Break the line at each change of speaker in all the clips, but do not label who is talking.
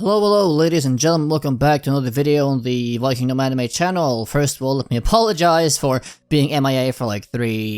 Hello, ladies and gentlemen, welcome back to another video on the VikingGnomeAnime channel. First of all, let me apologize for being MIA for like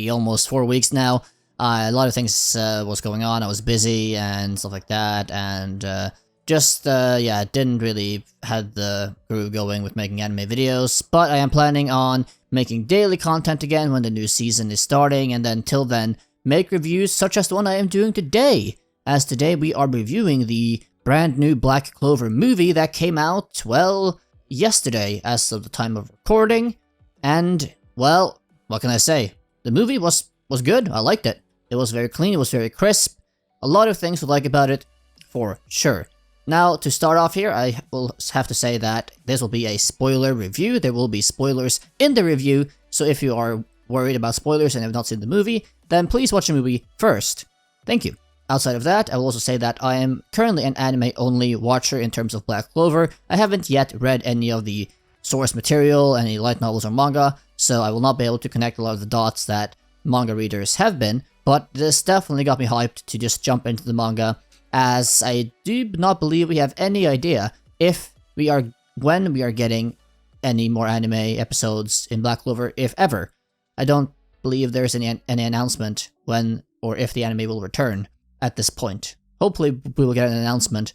almost 4 weeks now. A lot of things was going on, I was busy and stuff like that, and yeah, didn't really have the groove going with making anime videos, but I am planning on making daily content again when the new season is starting, and then till then, make reviews such as the one I am doing today, as today we are reviewing the brand new Black Clover movie that came out, well, yesterday as of the time of recording, and, well, what can I say? The movie was good, I liked it. It was very clean, it was very crisp, a lot of things to like about it, for sure. Now, to start off here, I will have to say that this will be a spoiler review, there will be spoilers in the review, so if you are worried about spoilers and have not seen the movie, then please watch the movie first. Thank you. Outside of that, I will also say that I am currently an anime-only watcher in terms of Black Clover. I haven't yet read any of the source material, any light novels or manga, so I will not be able to connect a lot of the dots that manga readers have been, but this definitely got me hyped to just jump into the manga, as I do not believe we have any idea when we are getting any more anime episodes in Black Clover, if ever. I don't believe there's any announcement when or if the anime will return at this point. Hopefully we will get an announcement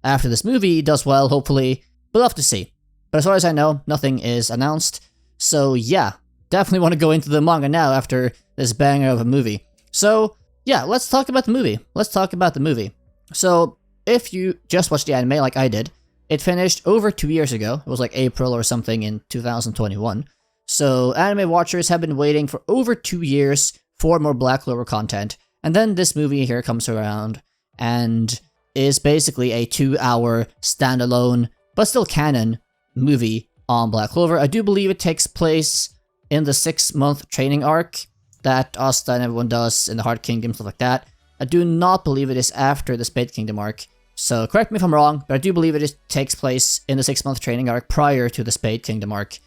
after this movie does well, hopefully. We'll have to see. But as far as I know, nothing is announced. So yeah, definitely want to go into the manga now after this banger of a movie. So yeah, let's talk about the movie. So if you just watched the anime like I did, it finished over 2 years ago. It was like April or something in 2021. So anime watchers have been waiting for over 2 years for more Black Clover content. And then this movie here comes around and is basically a 2-hour standalone, but still canon, movie on Black Clover. I do believe it takes place in the 6-month training arc that Asta and everyone does in the Heart Kingdom, stuff like that. I do not believe it is after the Spade Kingdom arc, so correct me if I'm wrong, but I do believe it takes place in the 6-month training arc prior to the Spade Kingdom arc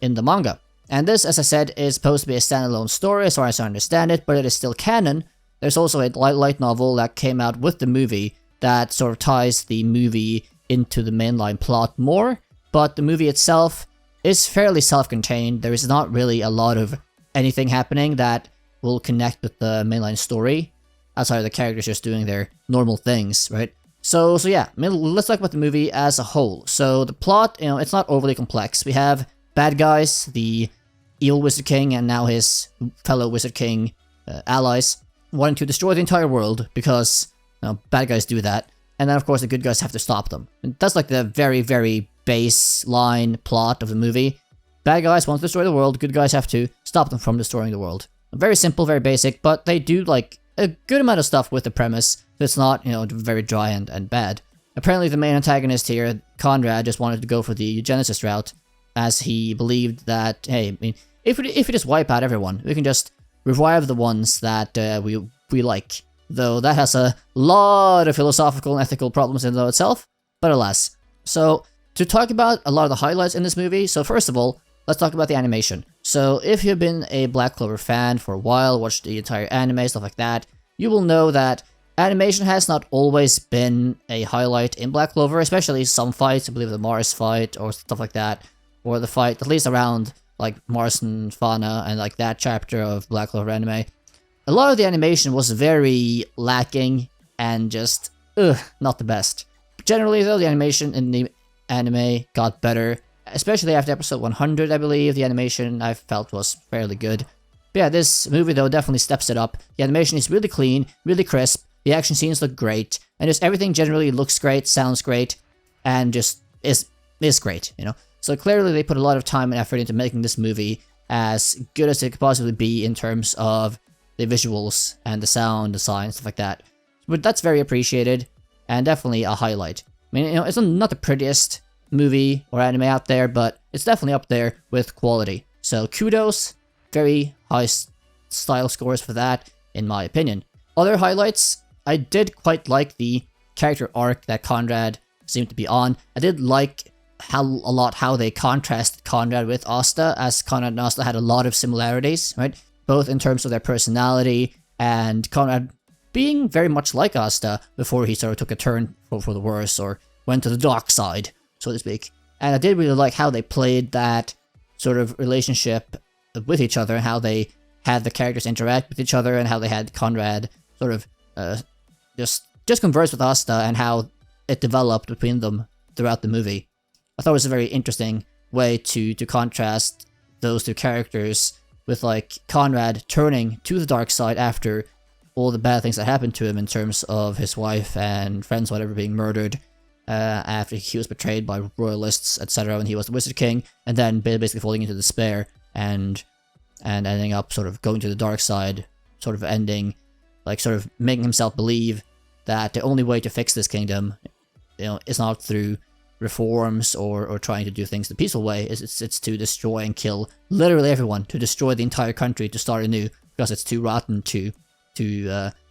in the manga. And this, as I said, is supposed to be a standalone story as far as I understand it, but it is still canon. There's also a light novel that came out with the movie that sort of ties the movie into the mainline plot more, but the movie itself is fairly self-contained. There is not really a lot of anything happening that will connect with the mainline story, outside of the characters just doing their normal things, right? So yeah, let's talk about the movie as a whole. So the plot, it's not overly complex. We have bad guys, the evil Wizard King and now his fellow Wizard King allies, wanting to destroy the entire world because bad guys do that, and then of course the good guys have to stop them. And that's like the very, very baseline plot of the movie. Bad guys want to destroy the world, good guys have to stop them from destroying the world. Very simple, very basic, but they do like a good amount of stuff with the premise, so it's not, very dry and bad. Apparently the main antagonist here, Conrad, just wanted to go for the eugenicist route, as he believed that, hey, if we just wipe out everyone, we can just revive the ones that we like. Though that has a lot of philosophical and ethical problems in and of itself, but alas. So, to talk about a lot of the highlights in this movie, so first of all, let's talk about the animation. So, if you've been a Black Clover fan for a while, watched the entire anime, stuff like that, you will know that animation has not always been a highlight in Black Clover, especially some fights, I believe the Mars fight or stuff like that, or the fight, at least around like Mars and Fauna and like that chapter of Black Clover anime. A lot of the animation was very lacking and just, not the best. Generally though, the animation in the anime got better, especially after episode 100, I believe. The animation I felt was fairly good. But yeah, this movie though definitely steps it up. The animation is really clean, really crisp, the action scenes look great, and just everything generally looks great, sounds great, and just is great, So clearly they put a lot of time and effort into making this movie as good as it could possibly be in terms of the visuals and the sound design, stuff like that. But that's very appreciated, and definitely a highlight. It's not the prettiest movie or anime out there, but it's definitely up there with quality. So kudos, very high style scores for that, in my opinion. Other highlights, I did quite like the character arc that Conrad seemed to be on. I did like a lot how they contrasted Conrad with Asta, as Conrad and Asta had a lot of similarities, right? Both in terms of their personality, and Conrad being very much like Asta before he sort of took a turn for the worse, or went to the dark side, so to speak. And I did really like how they played that sort of relationship with each other, how they had the characters interact with each other, and how they had Conrad sort of just converse with Asta, and how it developed between them throughout the movie. I thought it was a very interesting way to contrast those two characters, with like Conrad turning to the dark side after all the bad things that happened to him in terms of his wife and friends, whatever, being murdered, after he was betrayed by royalists, etc., when he was the Wizard King, and then basically falling into despair and ending up sort of going to the dark side, sort of ending, like sort of making himself believe that the only way to fix this kingdom, is not through reforms or trying to do things the peaceful way. It's to destroy and kill literally everyone, to destroy the entire country, to start anew, because it's too rotten to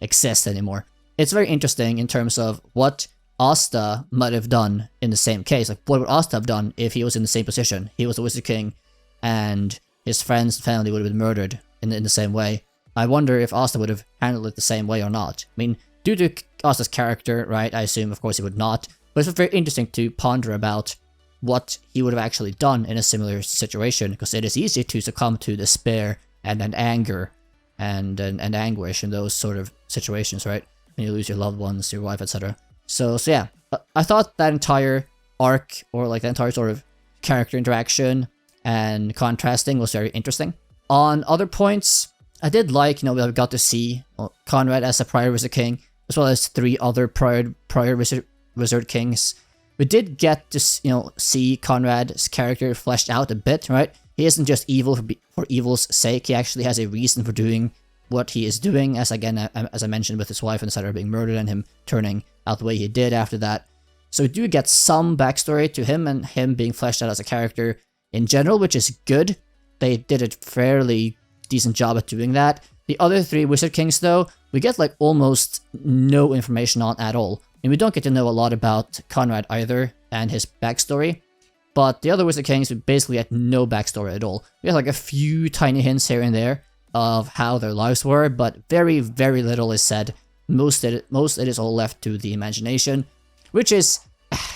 exist anymore. It's very interesting in terms of what Asta might have done in the same case. Like, what would Asta have done if he was in the same position? He was the Wizard King, and his friends and family would have been murdered in the same way. I wonder if Asta would have handled it the same way or not. I mean, due to Asta's character, right, I assume, of course, he would not. But it's very interesting to ponder about what he would have actually done in a similar situation, because it is easy to succumb to despair and anger and anguish in those sort of situations, right? When you lose your loved ones, your wife, etc. So yeah, I thought that entire arc, or like the entire sort of character interaction and contrasting, was very interesting. On other points, I did like, we got to see Conrad as a prior Wizard King, as well as 3 other prior Wizard Kings. We did get to, see Conrad's character fleshed out a bit, right? He isn't just evil for evil's sake. He actually has a reason for doing what he is doing, as I mentioned, with his wife and etc. being murdered, and him turning out the way he did after that. So we do get some backstory to him, and him being fleshed out as a character in general, which is good. They did a fairly decent job at doing that. The other 3 Wizard Kings, though, we get like almost no information on at all. And we don't get to know a lot about Conrad either, and his backstory. But the other Wizard Kings, we basically had no backstory at all. We had like a few tiny hints here and there of how their lives were, but very, very little is said. Most it is all left to the imagination, which is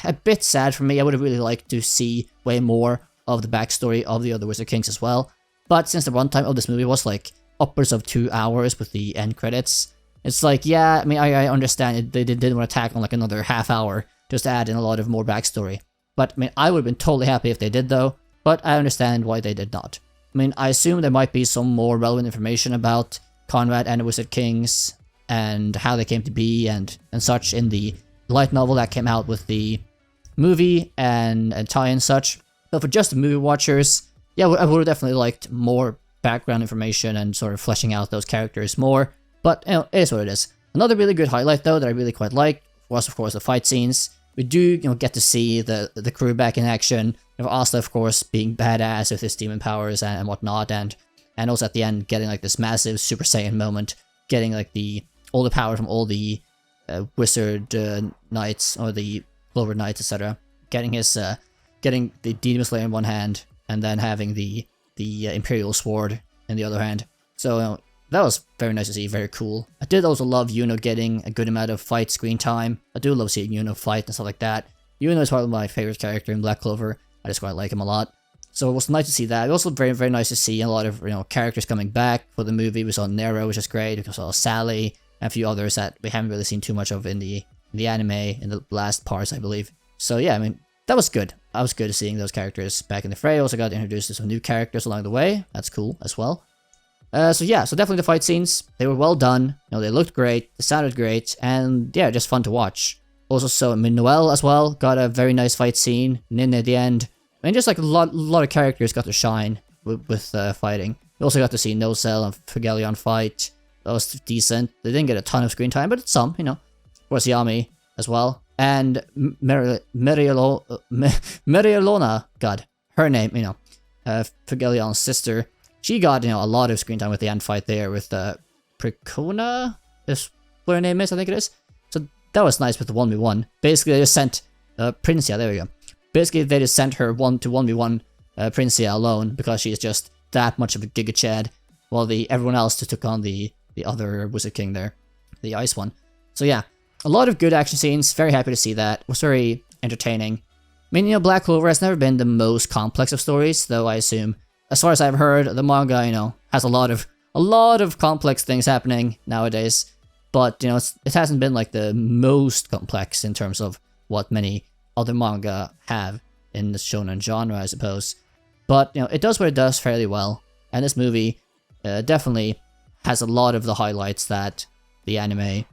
a bit sad for me. I would have really liked to see way more of the backstory of the other Wizard Kings as well. But since the runtime of this movie was like upwards of 2 hours with the end credits, it's like, yeah, I mean, I understand they didn't want to tack on like another half hour just to add in a lot of more backstory. But I mean, I would have been totally happy if they did, though, but I understand why they did not. I mean, I assume there might be some more relevant information about Conrad and the Wizard Kings and how they came to be and such in the light novel that came out with the movie and tie and such. But for just the movie watchers, yeah, I would have definitely liked more background information and sort of fleshing out those characters more. But, it is what it is. Another really good highlight, though, that I really quite liked was, of course, the fight scenes. We do, get to see the crew back in action. Asta, of course, being badass with his demon powers and whatnot, and also at the end getting like this massive Super Saiyan moment, getting like all the power from all the Wizard Knights or the Clover Knights, etc. Getting the Demon Slayer in one hand, and then having the Imperial Sword in the other hand. So that was very nice to see, very cool. I did also love Yuno getting a good amount of fight screen time. I do love seeing Yuno fight and stuff like that. Yuno is probably my favorite character in Black Clover. I just quite like him a lot. So it was nice to see that. It was also very, very nice to see a lot of characters coming back for the movie. We saw Nero, which is great. We saw Sally, and a few others that we haven't really seen too much of in the anime, in the last parts, I believe. So yeah, I mean, that was good. I was good at seeing those characters back in the fray. Also got introduced to some new characters along the way. That's cool as well. So yeah, so definitely the fight scenes, they were well done. They looked great, they sounded great, and yeah, just fun to watch. Also, so Noel as well got a very nice fight scene. Nin at the end. I mean, just like a lot of characters got to shine with fighting. We also got to see Nocel and Figelion fight. That was decent. They didn't get a ton of screen time, but it's some, Of course, Yami as well. And Merielona, God, her name, Figelion's sister. She got, a lot of screen time with the end fight there with Precona, is what her name is, I think it is. So that was nice with the 1v1. Basically, they just sent Princia, there we go. Basically, they just sent her 1-1v1 Princia alone because she's just that much of a Giga Chad, while everyone else just took on the other Wizard King there, the ice one. So yeah, a lot of good action scenes, very happy to see that. Was very entertaining. I mean, you know, Black Clover has never been the most complex of stories, though I assume, as far as I've heard, the manga, you know, has a lot of complex things happening nowadays. But, you know, it hasn't been like the most complex in terms of what many other manga have in the shonen genre, I suppose. But, you know, it does what it does fairly well. And this movie definitely has a lot of the highlights that the anime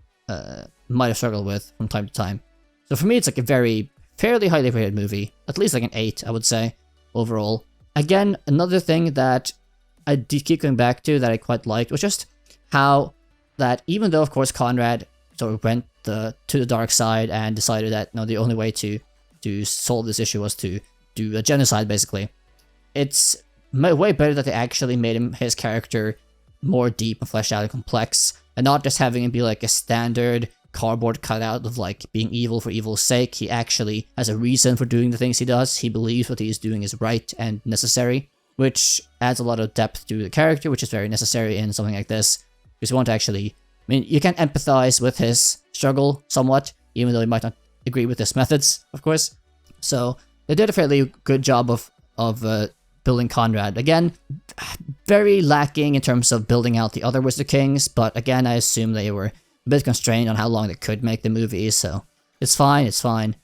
might have struggled with from time to time. So for me, it's like a fairly highly rated movie. At least like an 8, I would say, overall. Again, another thing that I did keep going back to that I quite liked was just how that even though, of course, Conrad sort of went to the dark side and decided that, you know, the only way to solve this issue was to do a genocide, basically. It's way better that they actually made his character more deep and fleshed out and complex, and not just having him be like a standard cardboard cutout of like being evil for evil's sake. He actually has a reason for doing the things he does. He believes what he's doing is right and necessary, which adds a lot of depth to the character, which is very necessary in something like this. Because you want to actually, I mean, you can empathize with his struggle somewhat, even though you might not agree with his methods, of course. So they did a fairly good job of building Conrad. Again, very lacking in terms of building out the other Wizard Kings, but again, I assume they were a bit constrained on how long they could make the movie, so it's fine, it's fine.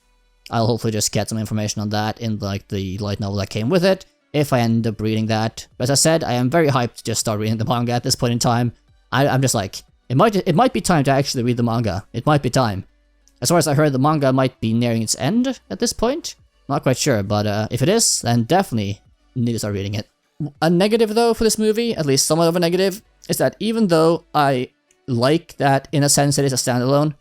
I'll hopefully just get some information on that in like the light novel that came with it, if I end up reading that. But as I said, I am very hyped to just start reading the manga at this point in time. I'm just like, it might be time to actually read the manga. It might be time. As far as I heard, the manga might be nearing its end at this point. Not quite sure, but if it is, then definitely need to start reading it. A negative, though, for this movie, at least somewhat of a negative, is that even though I like that in a sense it is a standalone,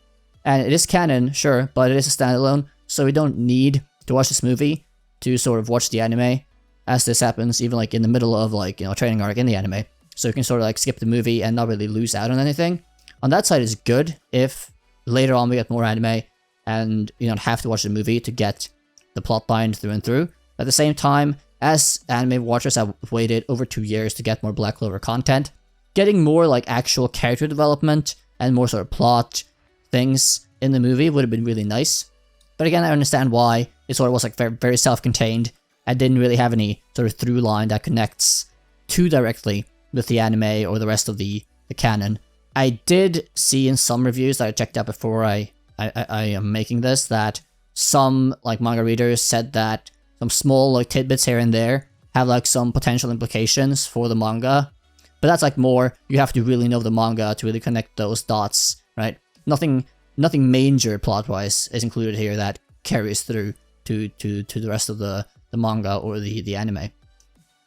and it is canon, sure, but it is a standalone, so we don't need to watch this movie to sort of watch the anime, as this happens even like in the middle of like, you know, a training arc in the anime. So you can sort of like skip the movie and not really lose out on anything. On that side is good if later on we get more anime and you don't have to watch the movie to get the plotline through and through. At the same time, as anime watchers have waited over 2 years to get more Black Clover content, getting more like actual character development and more sort of plot things in the movie would have been really nice. But again, I understand why it sort of was like very, very self-contained and didn't really have any sort of through line that connects too directly with the anime or the rest of the canon. I did see in some reviews that I checked out before I am making this that some like manga readers said that some small like tidbits here and there have like some potential implications for the manga. But that's like more, you have to really know the manga to really connect those dots, right? Nothing major plot-wise is included here that carries through to the rest of the manga or the anime.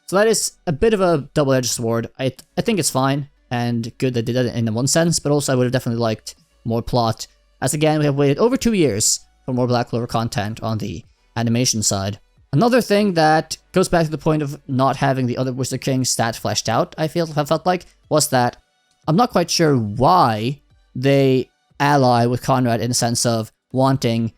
So that is a bit of a double-edged sword. I think it's fine and good they did that in one sense, but also I would have definitely liked more plot. As again, we have waited over 2 years for more Black Clover content on the animation side. Another thing that goes back to the point of not having the other Wizard King stat fleshed out, I felt like, was that I'm not quite sure why they ally with Conrad in the sense of wanting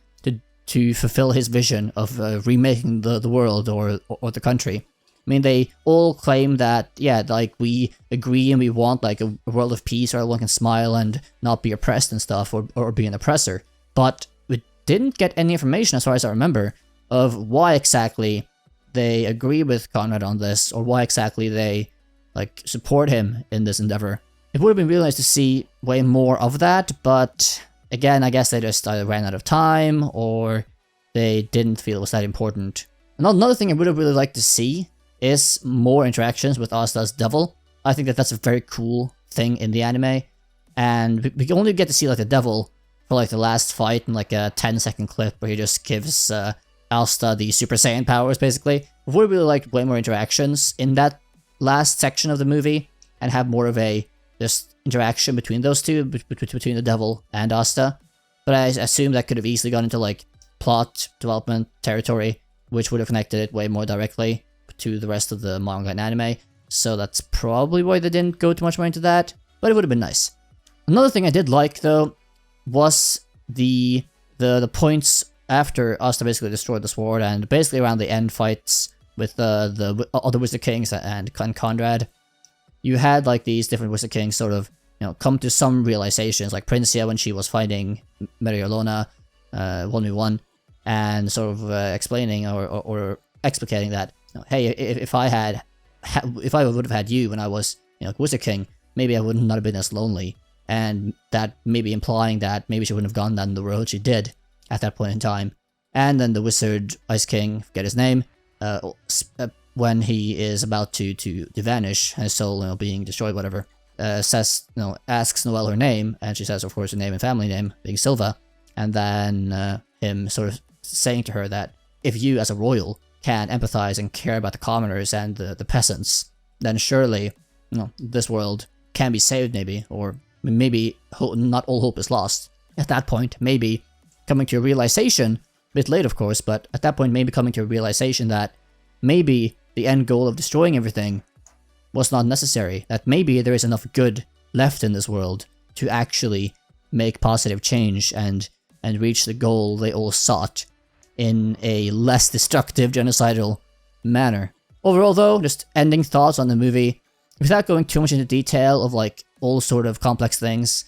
to fulfill his vision of remaking the world or the country. I mean, they all claim that, yeah, like, we agree and we want, like, a world of peace where everyone can smile and not be oppressed and stuff, or be an oppressor. But we didn't get any information, as far as I remember, of why exactly they agree with Conrad on this, or why exactly they, like, support him in this endeavor. It would have been really nice to see way more of that, but again, I guess they just either ran out of time, or they didn't feel it was that important. Another thing I would have really liked to see is more interactions with Asta's devil. I think that that's a very cool thing in the anime, and we only get to see like the devil for like the last fight in like a 10-second clip where he just gives Asta the Super Saiyan powers, basically. I would really like way more interactions in that last section of the movie, and have more of a just interaction between those two, between the devil and Asta. But I assume that could have easily gone into like plot development territory, which would have connected it way more directly to the rest of the manga and anime, so that's probably why they didn't go too much more into that, but it would have been nice. Another thing I did like, though, was the points after Asta basically destroyed the sword, and basically around the end fights with the other Wizard Kings and Conrad. You had like these different Wizard Kings sort of, you know, come to some realizations, like Princia when she was fighting Meriolona 1v1. and sort of explaining or explicating that, hey, if I would have had you when I was, Wizard King, maybe I would not have been as lonely, and that maybe implying that maybe she wouldn't have gone down the road she did at that point in time. And then the Wizard Ice King, forget his name, when he is about to vanish, and his soul, being destroyed, whatever, asks Noelle her name, and she says, of course, her name and family name, being Silva, and then him sort of saying to her that if you, as a royal, can empathize and care about the commoners and the peasants, then surely, this world can be saved, maybe, or maybe not all hope is lost. At that point, maybe coming to a realization, a bit late, of course, but at that point, maybe coming to a realization that maybe the end goal of destroying everything was not necessary, that maybe there is enough good left in this world to actually make positive change and reach the goal they all sought in a less destructive, genocidal manner. Overall though, just ending thoughts on the movie, without going too much into detail of like all sort of complex things,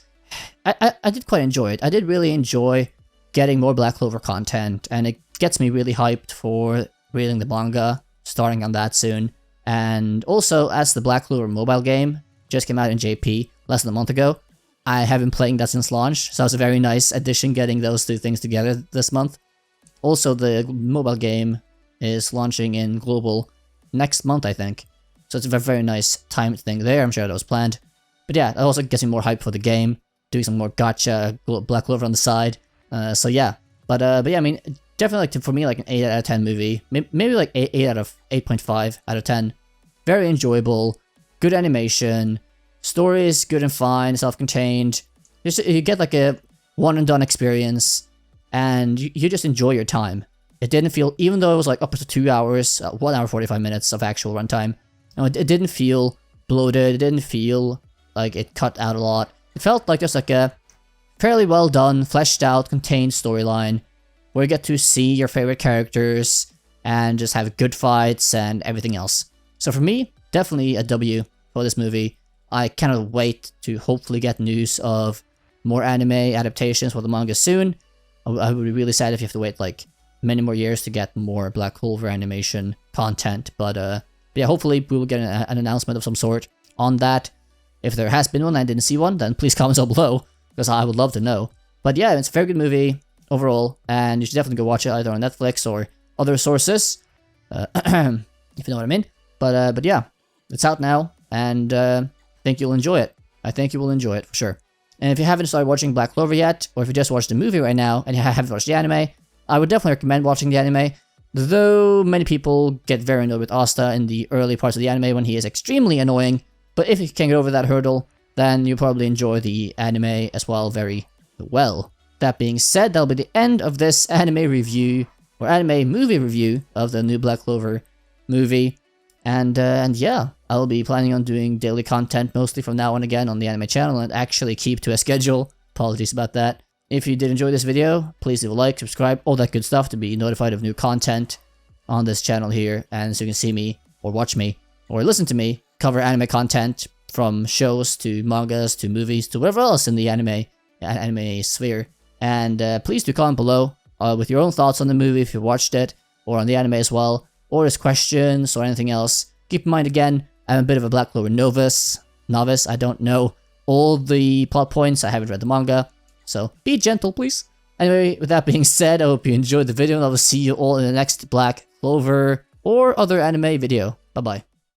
I did quite enjoy it. I did really enjoy getting more Black Clover content, and it gets me really hyped for reading the manga, starting on that soon. And also, as the Black Clover mobile game just came out in JP less than a month ago, I have been playing that since launch, so it's a very nice addition getting those two things together this month. Also, the mobile game is launching in global next month, I think. So it's a very, very nice timed thing there. I'm sure that was planned. But yeah, it also gets me more hype for the game, doing some more gacha Black Clover on the side. So yeah. But yeah, I mean, definitely for me, like an 8 out of 10 movie. Maybe like 8 out of 8.5 out of 10. Very enjoyable, good animation, story is good and fine, self-contained. You get like a one-and-done experience, and you just enjoy your time. It didn't feel, even though it was like up to 2 hours, 1 hour 45 minutes of actual runtime, it didn't feel bloated, it didn't feel like it cut out a lot. It felt like just like a fairly well done, fleshed out, contained storyline, where you get to see your favorite characters, and just have good fights and everything else. So for me, definitely a W for this movie. I cannot wait to hopefully get news of more anime adaptations for the manga soon. I would be really sad if you have to wait like many more years to get more Black Clover animation content, but yeah, hopefully we will get an announcement of some sort on that. If there has been one and I didn't see one, then please comment down below, because I would love to know. But yeah, it's a very good movie overall, and you should definitely go watch it either on Netflix or other sources, if you know what I mean. But yeah, it's out now, and I think you'll enjoy it. I think you will enjoy it for sure. And if you haven't started watching Black Clover yet, or if you just watched the movie right now and you haven't watched the anime, I would definitely recommend watching the anime. Though many people get very annoyed with Asta in the early parts of the anime when he is extremely annoying, but if you can get over that hurdle, then you'll probably enjoy the anime as well very well. That being said, that'll be the end of this anime review, or anime movie review of the new Black Clover movie. And yeah, I'll be planning on doing daily content mostly from now on again on the anime channel and actually keep to a schedule. Apologies about that. If you did enjoy this video, please leave a like, subscribe, all that good stuff to be notified of new content on this channel here, and so you can see me, or watch me, or listen to me cover anime content from shows to mangas to movies to whatever else in the anime sphere. And please do comment below with your own thoughts on the movie if you watched it, or on the anime as well, or as questions or anything else. Keep in mind again, I'm a bit of a Black Clover novice. I don't know all the plot points, I haven't read the manga, so be gentle please. Anyway, with that being said, I hope you enjoyed the video, and I will see you all in the next Black Clover or other anime video. Bye bye.